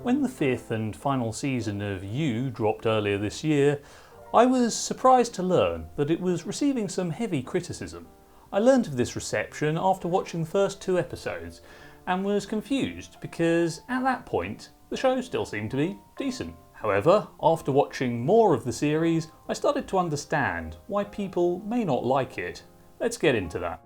When the fifth and final season of You dropped earlier this year, I was surprised to learn that it was receiving some heavy criticism. I learned of this reception after watching the first 2 episodes and was confused because at that point the show still seemed to be decent. However, after watching more of the series, I started to understand why people may not like it. Let's get into that.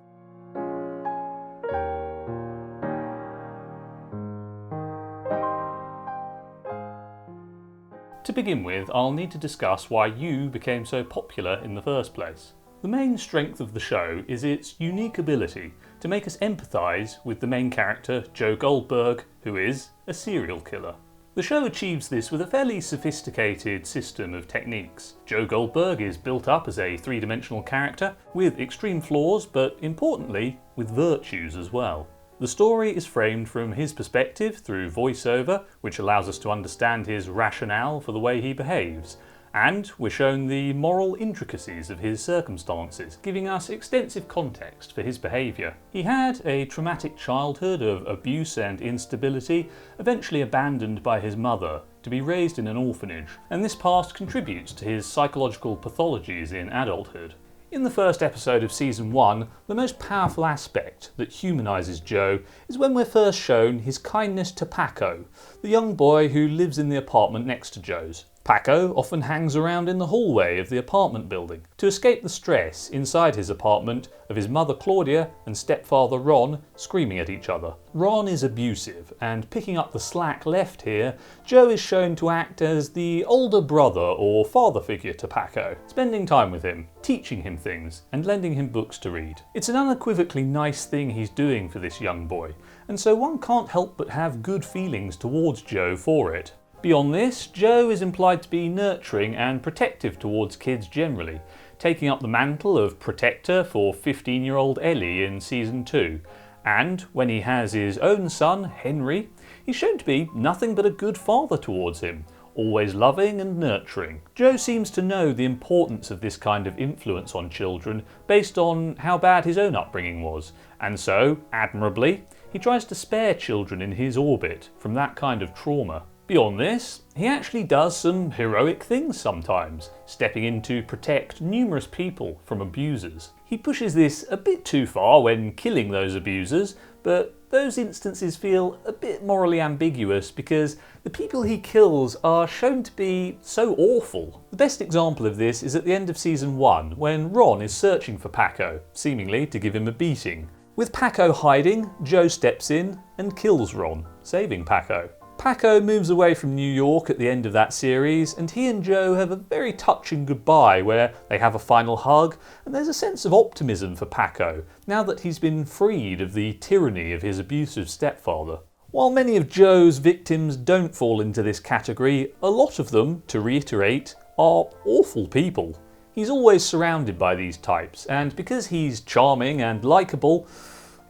To begin with, I'll need to discuss why You became so popular in the first place. The main strength of the show is its unique ability to make us empathise with the main character, Joe Goldberg, who is a serial killer. The show achieves this with a fairly sophisticated system of techniques. Joe Goldberg is built up as a 3-dimensional character with extreme flaws, but importantly, with virtues as well. The story is framed from his perspective through voiceover, which allows us to understand his rationale for the way he behaves, and we're shown the moral intricacies of his circumstances, giving us extensive context for his behaviour. He had a traumatic childhood of abuse and instability, eventually abandoned by his mother to be raised in an orphanage, and this past contributes to his psychological pathologies in adulthood. In the first episode of Season 1, the most powerful aspect that humanises Joe is when we're first shown his kindness to Paco, the young boy who lives in the apartment next to Joe's. Paco often hangs around in the hallway of the apartment building to escape the stress inside his apartment of his mother Claudia and stepfather Ron screaming at each other. Ron is abusive, and picking up the slack left here, Joe is shown to act as the older brother or father figure to Paco, spending time with him, teaching him things and lending him books to read. It's an unequivocally nice thing he's doing for this young boy, and so one can't help but have good feelings towards Joe for it. Beyond this, Joe is implied to be nurturing and protective towards kids generally, taking up the mantle of protector for 15-year-old Ellie in Season 2. And when he has his own son, Henry, he's shown to be nothing but a good father towards him, always loving and nurturing. Joe seems to know the importance of this kind of influence on children based on how bad his own upbringing was, and so, admirably, he tries to spare children in his orbit from that kind of trauma. Beyond this, he actually does some heroic things sometimes, stepping in to protect numerous people from abusers. He pushes this a bit too far when killing those abusers, but those instances feel a bit morally ambiguous because the people he kills are shown to be so awful. The best example of this is at the end of Season 1, when Ron is searching for Paco, seemingly to give him a beating. With Paco hiding, Joe steps in and kills Ron, saving Paco. Paco moves away from New York at the end of that series, and he and Joe have a very touching goodbye where they have a final hug, and there's a sense of optimism for Paco, now that he's been freed of the tyranny of his abusive stepfather. While many of Joe's victims don't fall into this category, a lot of them, to reiterate, are awful people. He's always surrounded by these types, and because he's charming and likeable,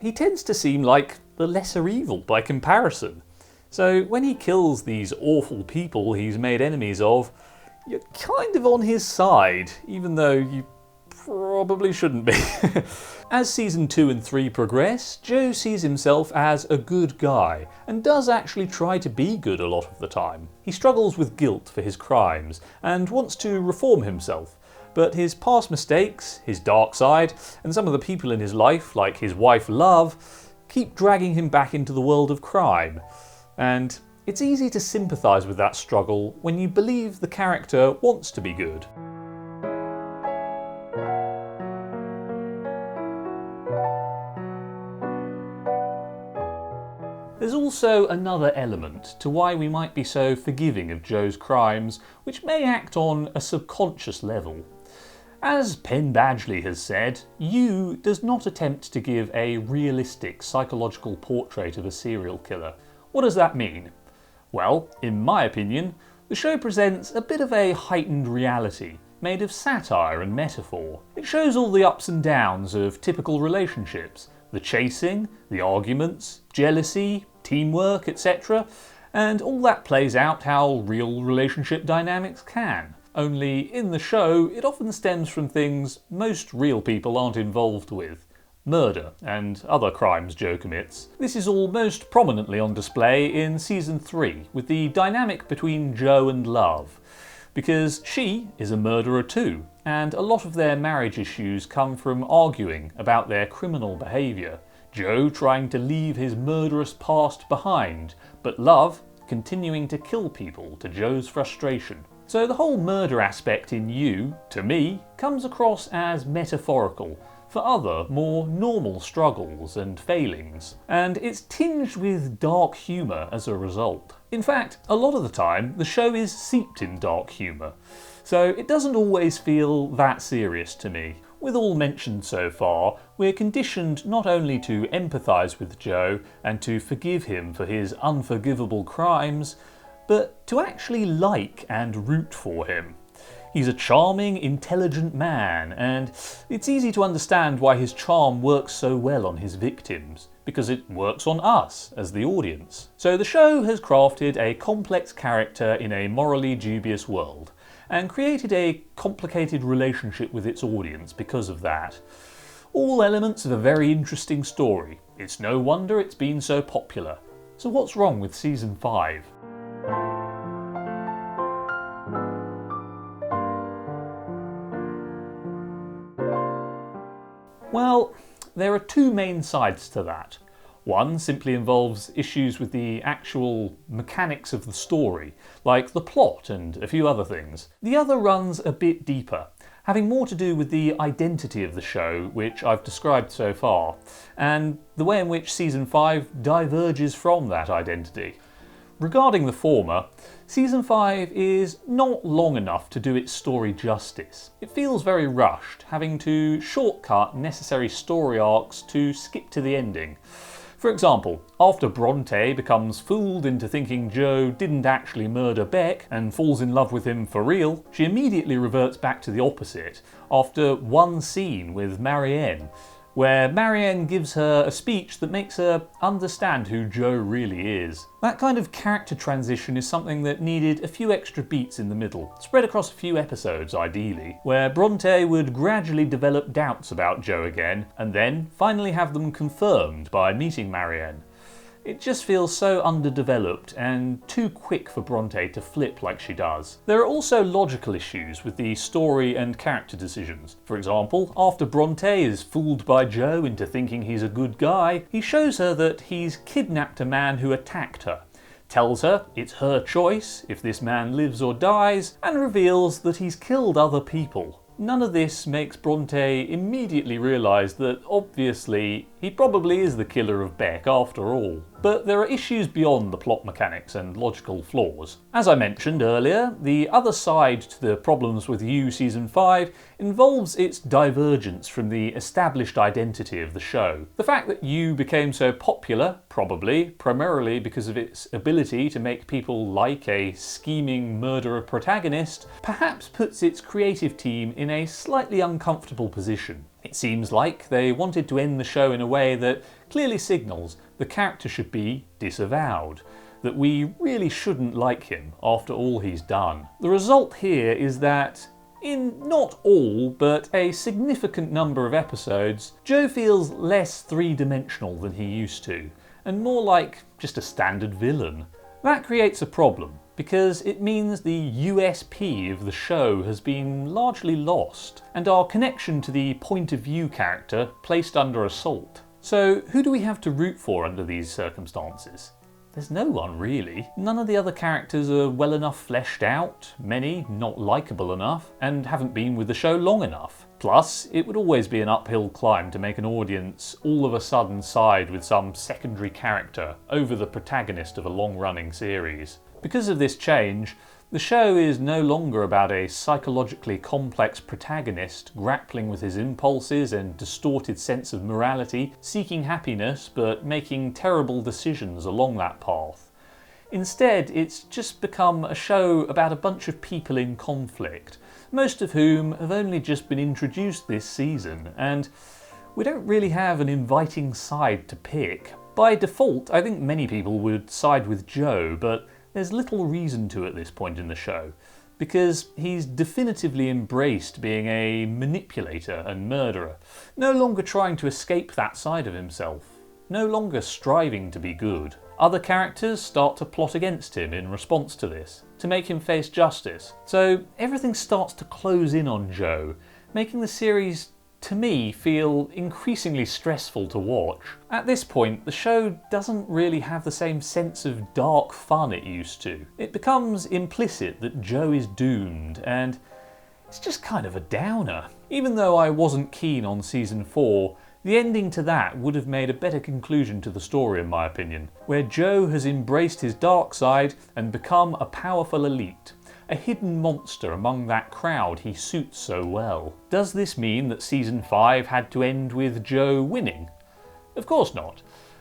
he tends to seem like the lesser evil by comparison. So when he kills these awful people he's made enemies of, you're kind of on his side, even though you probably shouldn't be. As Season 2 and 3 progress, Joe sees himself as a good guy, and does actually try to be good a lot of the time. He struggles with guilt for his crimes, and wants to reform himself, but his past mistakes, his dark side, and some of the people in his life, like his wife Love, keep dragging him back into the world of crime. And it's easy to sympathise with that struggle when you believe the character wants to be good. There's also another element to why we might be so forgiving of Joe's crimes, which may act on a subconscious level. As Penn Badgley has said, You does not attempt to give a realistic psychological portrait of a serial killer. What does that mean? Well, in my opinion, the show presents a bit of a heightened reality, made of satire and metaphor. It shows all the ups and downs of typical relationships, the chasing, the arguments, jealousy, teamwork, etc., and all that plays out how real relationship dynamics can. Only in the show, it often stems from things most real people aren't involved with. murder, and other crimes Joe commits. This is all most prominently on display in Season 3, with the dynamic between Joe and Love, because she is a murderer too, and a lot of their marriage issues come from arguing about their criminal behaviour. Joe trying to leave his murderous past behind, but Love continuing to kill people to Joe's frustration. So the whole murder aspect in You, to me, comes across as metaphorical for other, more normal struggles and failings, and it's tinged with dark humour as a result. In fact, a lot of the time, the show is seeped in dark humour, so it doesn't always feel that serious to me. With all mentioned so far, we're conditioned not only to empathise with Joe and to forgive him for his unforgivable crimes, but to actually like and root for him. He's a charming, intelligent man, and it's easy to understand why his charm works so well on his victims, because it works on us as the audience. So the show has crafted a complex character in a morally dubious world, and created a complicated relationship with its audience because of that. All elements of a very interesting story. It's no wonder it's been so popular. So what's wrong with Season 5? Well, there are two main sides to that. One simply involves issues with the actual mechanics of the story, like the plot and a few other things. The other runs a bit deeper, having more to do with the identity of the show, which I've described so far, and the way in which Season 5 diverges from that identity. Regarding the former, Season 5 is not long enough to do its story justice. It feels very rushed, having to shortcut necessary story arcs to skip to the ending. For example, after Bronte becomes fooled into thinking Joe didn't actually murder Beck and falls in love with him for real, she immediately reverts back to the opposite after one scene with Marianne, where Marianne gives her a speech that makes her understand who Joe really is. That kind of character transition is something that needed a few extra beats in the middle, spread across a few episodes ideally, where Bronte would gradually develop doubts about Joe again, and then finally have them confirmed by meeting Marianne. It just feels so underdeveloped and too quick for Bronte to flip like she does. There are also logical issues with the story and character decisions. For example, after Bronte is fooled by Joe into thinking he's a good guy, he shows her that he's kidnapped a man who attacked her, tells her it's her choice if this man lives or dies, and reveals that he's killed other people. None of this makes Bronte immediately realise that, obviously, he probably is the killer of Beck after all. But there are issues beyond the plot mechanics and logical flaws. As I mentioned earlier, the other side to the problems with You Season 5 involves its divergence from the established identity of the show. The fact that You became so popular, probably, primarily because of its ability to make people like a scheming murderer protagonist, perhaps puts its creative team in a slightly uncomfortable position. It seems like they wanted to end the show in a way that clearly signals the character should be disavowed, that we really shouldn't like him after all he's done. The result here is that, in not all, but a significant number of episodes, Joe feels less three-dimensional than he used to, and more like just a standard villain. That creates a problem, because it means the USP of the show has been largely lost, and our connection to the point of view character placed under assault. So who do we have to root for under these circumstances? There's no one really. None of the other characters are well enough fleshed out, many not likeable enough, and haven't been with the show long enough. Plus, it would always be an uphill climb to make an audience all of a sudden side with some secondary character over the protagonist of a long-running series. Because of this change, the show is no longer about a psychologically complex protagonist grappling with his impulses and distorted sense of morality, seeking happiness but making terrible decisions along that path. Instead, it's just become a show about a bunch of people in conflict, most of whom have only just been introduced this season, and we don't really have an inviting side to pick. By default, I think many people would side with Joe, but there's little reason to at this point in the show. because he's definitively embraced being a manipulator and murderer, no longer trying to escape that side of himself, no longer striving to be good. Other characters start to plot against him in response to this, to make him face justice. So everything starts to close in on Joe, making the series, to me, feel increasingly stressful to watch. At this point, the show doesn't really have the same sense of dark fun it used to. It becomes implicit that Joe is doomed, and it's just kind of a downer. Even though I wasn't keen on season 4, the ending to that would have made a better conclusion to the story in my opinion, where Joe has embraced his dark side and become a powerful elite, a hidden monster among that crowd he suits so well. Does this mean that season 5 had to end with Joe winning? Of course not.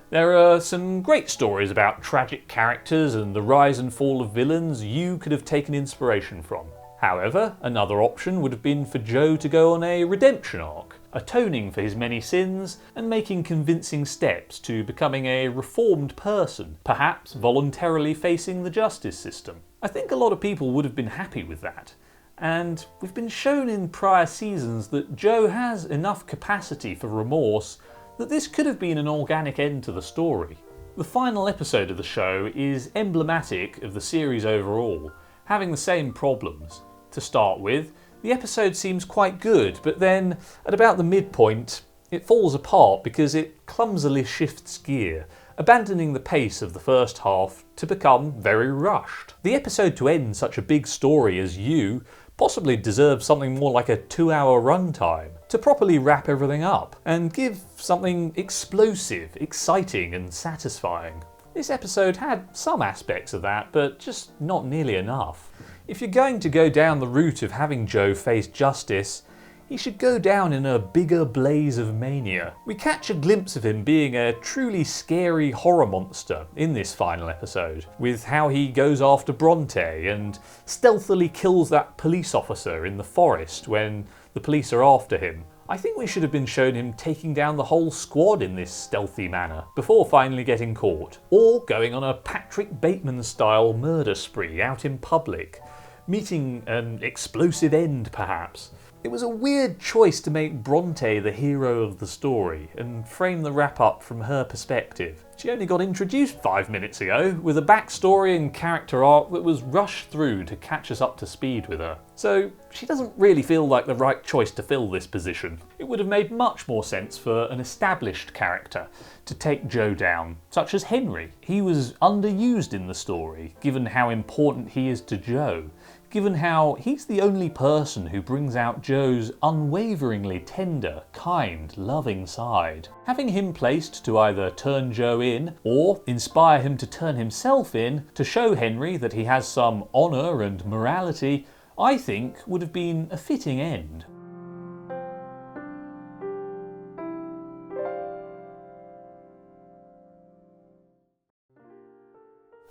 There are some great stories about tragic characters and the rise and fall of villains you could have taken inspiration from. However, another option would have been for Joe to go on a redemption arc, atoning for his many sins and making convincing steps to becoming a reformed person, perhaps voluntarily facing the justice system. I think a lot of people would have been happy with that, and we've been shown in prior seasons that Joe has enough capacity for remorse that this could have been an organic end to the story. The final episode of the show is emblematic of the series overall, having the same problems. To start with, the episode seems quite good, but then, at about the midpoint, it falls apart because it clumsily shifts gear, abandoning the pace of the first half to become very rushed. The episode to end such a big story as You possibly deserves something more like a 2-hour runtime to properly wrap everything up and give something explosive, exciting and satisfying. This episode had some aspects of that, but just not nearly enough. If you're going to go down the route of having Joe face justice, he should go down in a bigger blaze of mania. We catch a glimpse of him being a truly scary horror monster in this final episode, with how he goes after Bronte and stealthily kills that police officer in the forest when the police are after him. I think we should have been shown him taking down the whole squad in this stealthy manner, before finally getting caught, or going on a Patrick Bateman-style murder spree out in public, meeting an explosive end perhaps. It was a weird choice to make Bronte the hero of the story and frame the wrap-up from her perspective. She only got introduced 5 minutes ago, with a backstory and character arc that was rushed through to catch us up to speed with her. So she doesn't really feel like the right choice to fill this position. It would have made much more sense for an established character to take Joe down, such as Henry. He was underused in the story, given how important he is to Joe, given how he's the only person who brings out Joe's unwaveringly tender, kind, loving side. Having him placed to either turn Joe in, or inspire him to turn himself in, to show Henry that he has some honour and morality, I think would have been a fitting end.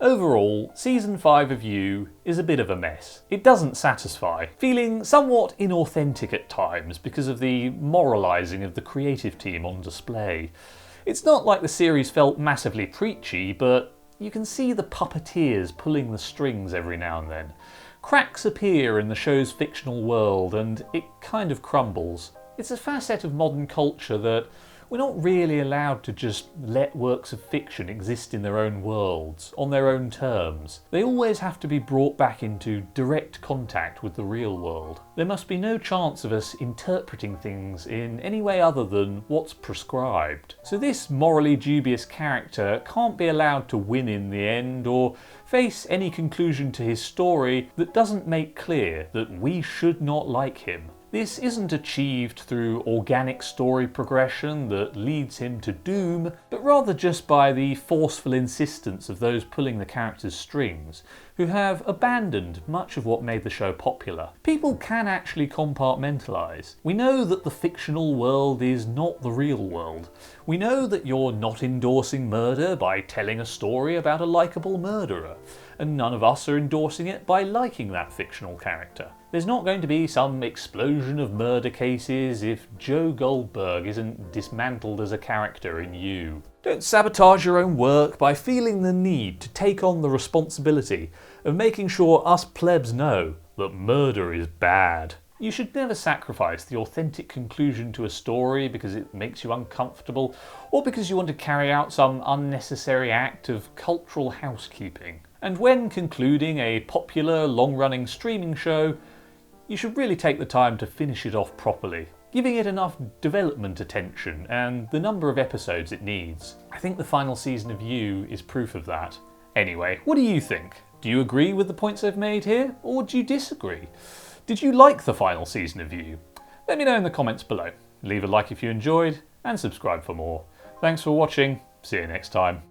Overall, season 5 of You is a bit of a mess. It doesn't satisfy, feeling somewhat inauthentic at times because of the moralising of the creative team on display. It's not like the series felt massively preachy, but you can see the puppeteers pulling the strings every now and then. Cracks appear in the show's fictional world and it kind of crumbles. It's a facet of modern culture that we're not really allowed to just let works of fiction exist in their own worlds, on their own terms. They always have to be brought back into direct contact with the real world. There must be no chance of us interpreting things in any way other than what's prescribed. So this morally dubious character can't be allowed to win in the end or face any conclusion to his story that doesn't make clear that we should not like him. This isn't achieved through organic story progression that leads him to doom, but rather just by the forceful insistence of those pulling the character's strings, who have abandoned much of what made the show popular. People can actually compartmentalise. We know that the fictional world is not the real world. We know that you're not endorsing murder by telling a story about a likeable murderer, and none of us are endorsing it by liking that fictional character. There's not going to be some explosion of murder cases if Joe Goldberg isn't dismantled as a character in You. Don't sabotage your own work by feeling the need to take on the responsibility of making sure us plebs know, that murder is bad. You should never sacrifice the authentic conclusion to a story because it makes you uncomfortable or because you want to carry out some unnecessary act of cultural housekeeping. And when concluding a popular, long-running streaming show, you should really take the time to finish it off properly, giving it enough development attention and the number of episodes it needs. I think the final season of You is proof of that. Anyway, what do you think? Do you agree with the points I've made here, or do you disagree? Did you like the final season of You? Let me know in the comments below. Leave a like if you enjoyed, and subscribe for more. Thanks for watching. See you next time.